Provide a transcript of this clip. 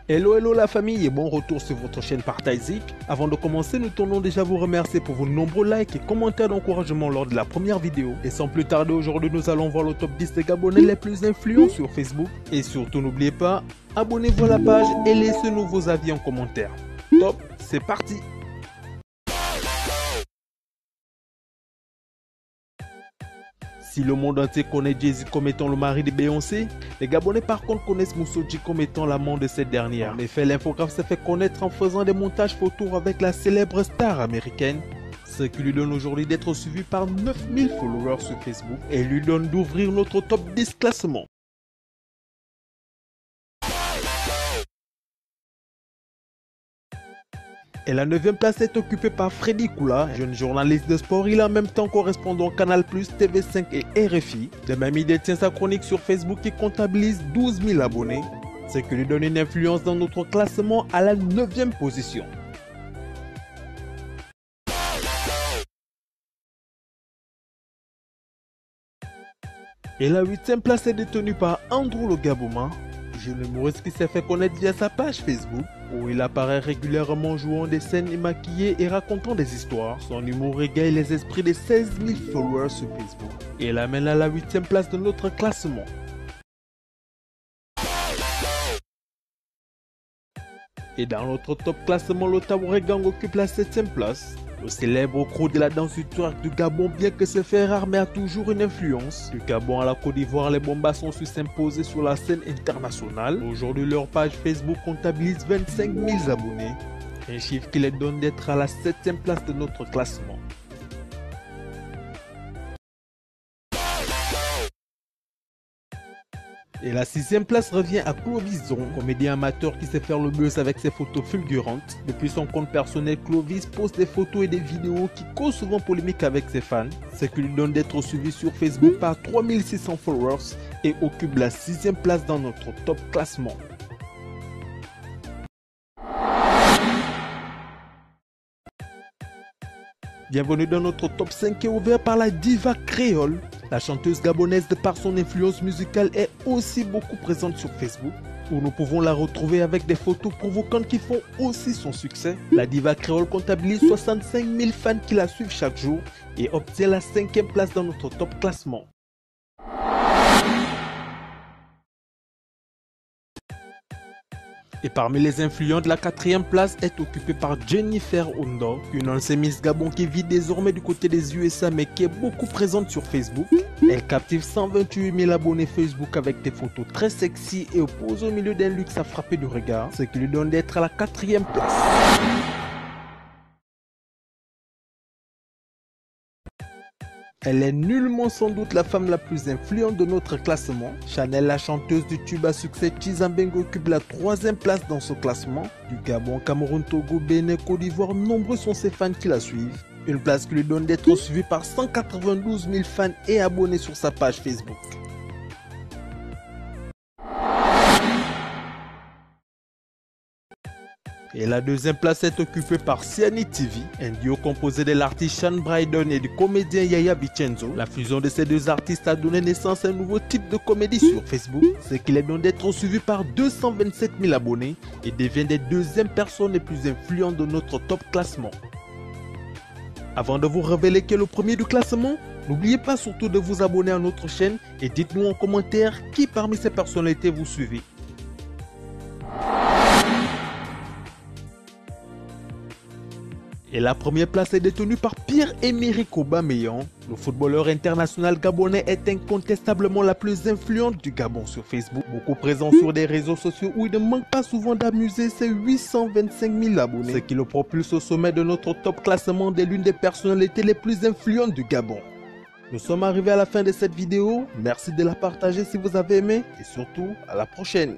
Hello hello la famille et bon retour sur votre chaîne Partagzik. Avant de commencer, nous tenons déjà à vous remercier pour vos nombreux likes et commentaires d'encouragement lors de la première vidéo. Et sans plus tarder, aujourd'hui nous allons voir le top 10 des Gabonais les plus influents sur Facebook. Et surtout n'oubliez pas, abonnez-vous à la page et laissez-nous vos avis en commentaire. Top, c'est parti! Si le monde entier connaît Jay-Z comme étant le mari de Beyoncé, les Gabonais par contre connaissent Moussoji comme étant l'amant de cette dernière. En effet, l'infographe s'est fait connaître en faisant des montages photos avec la célèbre star américaine, ce qui lui donne aujourd'hui d'être suivi par 9000 followers sur Facebook et lui donne d'ouvrir notre top 10 classement. Et la 9e place est occupée par Freddy Koula, jeune journaliste de sport. Il est en même temps correspondant Canal+, TV5 et RFI. De même, il détient sa chronique sur Facebook qui comptabilise 12 000 abonnés, ce qui lui donne une influence dans notre classement à la 9e position. Et la 8e place est détenue par Andrew le Gabouma, jeune humoriste qui s'est fait connaître via sa page Facebook, où il apparaît régulièrement jouant des scènes maquillées et racontant des histoires. Son humour égaye les esprits des 16 000 followers sur Facebook et l'amène à la 8e place de notre classement. Et dans notre top classement, le Tabouré Gang occupe la 7e place. Le célèbre crew de la danse du twerk du Gabon, bien que c'est fait rare, mais a toujours une influence. Du Gabon à la Côte d'Ivoire, les Bombas sont su s'imposer sur la scène internationale. Aujourd'hui, leur page Facebook comptabilise 25 000 abonnés, un chiffre qui les donne d'être à la 7e place de notre classement. Et la 6e place revient à Clovis Zon, comédien amateur qui sait faire le buzz avec ses photos fulgurantes. Depuis son compte personnel, Clovis poste des photos et des vidéos qui causent souvent polémique avec ses fans, ce qui lui donne d'être suivi sur Facebook par 3600 followers et occupe la 6e place dans notre top classement. Bienvenue dans notre top 5 qui est ouvert par la diva créole. La chanteuse gabonaise, de par son influence musicale, est aussi beaucoup présente sur Facebook, où nous pouvons la retrouver avec des photos provocantes qui font aussi son succès. La diva créole comptabilise 65 000 fans qui la suivent chaque jour et obtient la 5e place dans notre top classement. Et parmi les influents de la 4e place est occupée par Jennifer Ondo, une ancienne Miss Gabon qui vit désormais du côté des USA mais qui est beaucoup présente sur Facebook. Elle captive 128 000 abonnés Facebook avec des photos très sexy et pose au milieu d'un luxe à frapper du regard, ce qui lui donne d'être à la 4e place. Elle est nullement sans doute la femme la plus influente de notre classement. Chanel, la chanteuse du tube à succès Tchizambengo, occupe la 3e place dans ce classement. Du Gabon, Cameroun, Togo, Bénin, Côte d'Ivoire, nombreux sont ses fans qui la suivent. Une place qui lui donne d'être suivie par 192 000 fans et abonnés sur sa page Facebook. Et la 2e place est occupée par Siani TV, un duo composé de l'artiste Sean Bryden et du comédien Yaya Vicenzo. La fusion de ces deux artistes a donné naissance à un nouveau type de comédie sur Facebook, ce qui les donne d'être suivi par 227 000 abonnés et devient des 2e personnes les plus influentes de notre top classement. Avant de vous révéler qui est le premier du classement, n'oubliez pas surtout de vous abonner à notre chaîne et dites-nous en commentaire qui parmi ces personnalités vous suivez. Et la première place est détenue par Pierre-Emerick Aubameyang. Le footballeur international gabonais est incontestablement la plus influente du Gabon sur Facebook. Beaucoup présent sur des réseaux sociaux où il ne manque pas souvent d'amuser ses 825 000 abonnés, ce qui le propulse au sommet de notre top classement de l'une des personnalités les plus influentes du Gabon. Nous sommes arrivés à la fin de cette vidéo. Merci de la partager si vous avez aimé et surtout à la prochaine.